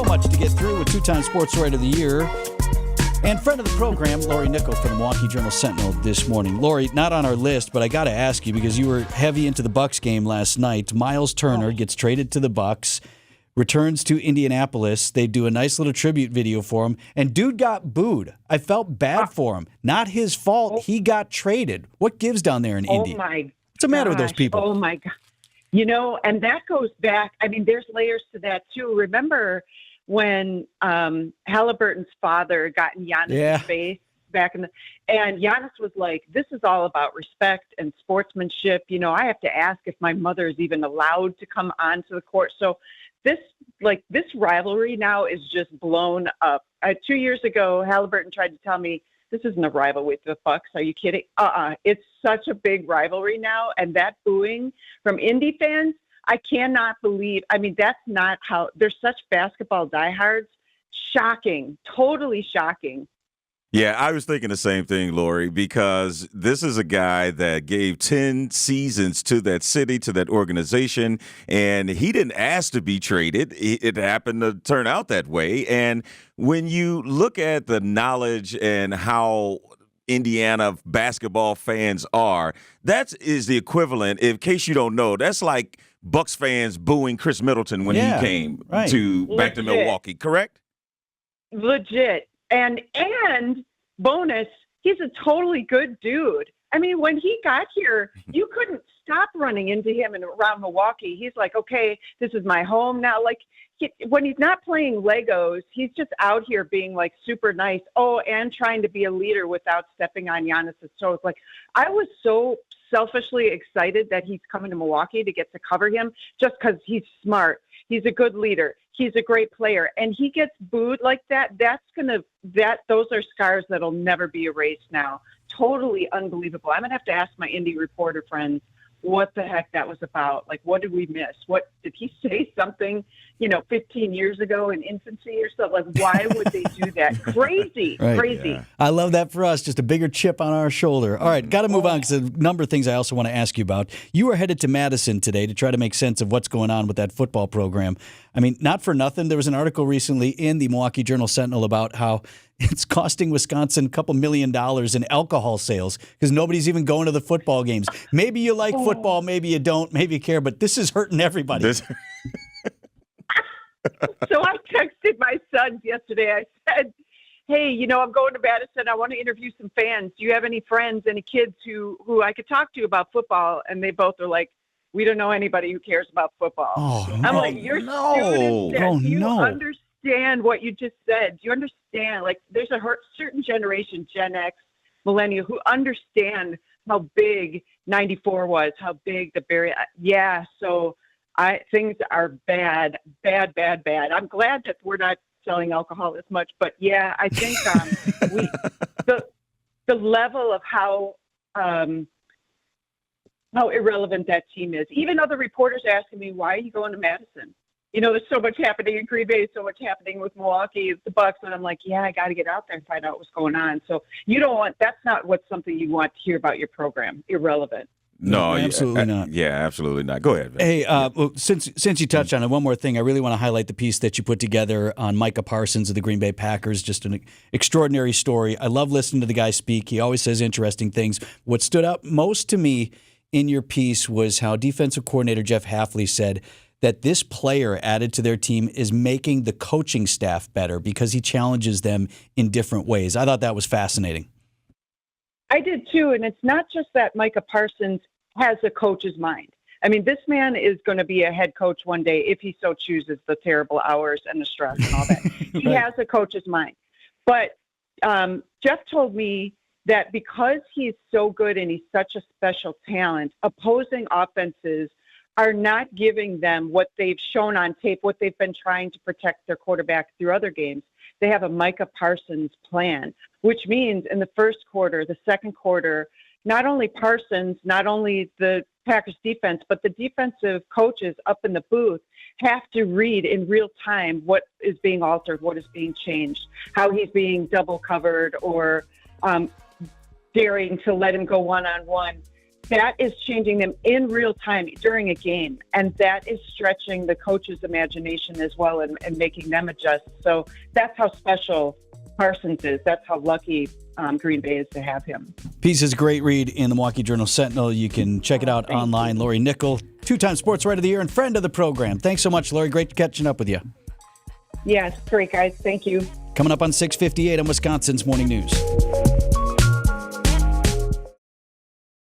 So much to get through with two-time Sports Writer of the Year and friend of the program, Lori Nickel from the Milwaukee Journal-Sentinel this morning. Lori, not on our list, but I got to ask you because you were heavy into the Bucks game last night. Myles Turner gets traded to the Bucks, returns to Indianapolis. They do a nice little tribute video for him, and dude got booed. I felt bad for him. Not his fault. He got traded. What gives down there in Indy? Oh, my What's the matter with those people? Oh, my God. You know, and that goes back. I mean, there's layers to that, too. Remember when Halliburton's father got in Giannis' face back in and Giannis was like, this is all about respect and sportsmanship. You know, I have to ask if my mother is even allowed to come onto the court. So this rivalry now is just blown up. 2 years ago, Halliburton tried to tell me, this isn't a rivalry with the Bucks. Are you kidding? It's such a big rivalry now. And that booing from Indy fans, I cannot believe. I mean, that's not how – they're such basketball diehards. Shocking. Totally shocking. Yeah, I was thinking the same thing, Lori, because this is a guy that gave 10 seasons to that city, to that organization, and he didn't ask to be traded. It happened to turn out that way. And when you look at the knowledge and how Indiana basketball fans are, that is the equivalent, in case you don't know, that's like Bucks fans booing Chris Middleton when he came back to Milwaukee, correct? Legit. And bonus, he's a totally good dude. I mean, when he got here, you couldn't stop running into him and around Milwaukee. He's like, okay, this is my home now. Like, when he's not playing Legos, he's just out here being like super nice. Oh, and trying to be a leader without stepping on Giannis' toes. Like, I was so selfishly excited that he's coming to Milwaukee to get to cover him just because he's smart. He's a good leader. He's a great player, and he gets booed like that. Those are scars that'll never be erased now. Totally unbelievable. I'm gonna have to ask my Indy reporter friends what the heck that was about. Like, what did we miss? What did he say something, 15 years ago in infancy or something? Like, why would they do that? Crazy. Yeah. I love that for us. Just a bigger chip on our shoulder. All right, got to move on because a number of things I also want to ask you about. You were headed to Madison today to try to make sense of what's going on with that football program. I mean, not for nothing. There was an article recently in the Milwaukee Journal-Sentinel about how it's costing Wisconsin a couple $1 million in alcohol sales because nobody's even going to the football games. Maybe you like football, maybe you don't, maybe you care, but this is hurting everybody. So I texted my sons yesterday. I said, hey, I'm going to Madison. I want to interview some fans. Do you have any friends, any kids who I could talk to about football? And they both are like, we don't know anybody who cares about football. I'm like, you're stupid. Do you understand what you just said? Do you understand? Like, there's a certain generation, Gen X, millennial, who understand how big 94 was, how big the Barry. Yeah, so things are bad. I'm glad that we're not selling alcohol as much, but yeah, I think the level of how irrelevant that team is. Even though the reporters asking me, why are you going to Madison? There's so much happening in Green Bay, so much happening with Milwaukee, the Bucks, and I'm like, yeah, I got to get out there and find out what's going on. So that's not something you want to hear about your program. Irrelevant. No, absolutely not. Yeah, absolutely not. Go ahead, Vin. Hey, well, since you touched on it, one more thing. I really want to highlight the piece that you put together on Micah Parsons of the Green Bay Packers. Just an extraordinary story. I love listening to the guy speak. He always says interesting things. What stood out most to me in your piece was how defensive coordinator Jeff Hafley said that this player added to their team is making the coaching staff better because he challenges them in different ways. I thought that was fascinating. I did too, and it's not just that Micah Parsons has a coach's mind. I mean, this man is going to be a head coach one day if he so chooses, the terrible hours and the stress and all that. He has a coach's mind. But Jeff told me that because he's so good and he's such a special talent, opposing offenses are not giving them what they've shown on tape, what they've been trying to protect their quarterback through other games. They have a Micah Parsons plan, which means in the first quarter, the second quarter, not only Parsons, not only the Packers defense, but the defensive coaches up in the booth have to read in real time what is being altered, what is being changed, how he's being double covered or daring to let him go one-on-one. that is changing them in real time during a game. And that is stretching the coach's imagination as well and making them adjust. So that's how special Parsons is. That's how lucky Green Bay is to have him. Piece is a great read in the Milwaukee Journal-Sentinel. You can check it out online. Lori Nickel, two-time Sports Writer of the Year and friend of the program. Thanks so much, Lori. Great catching up with you. Yes, great, guys. Thank you. Coming up on 6:58 on Wisconsin's Morning News.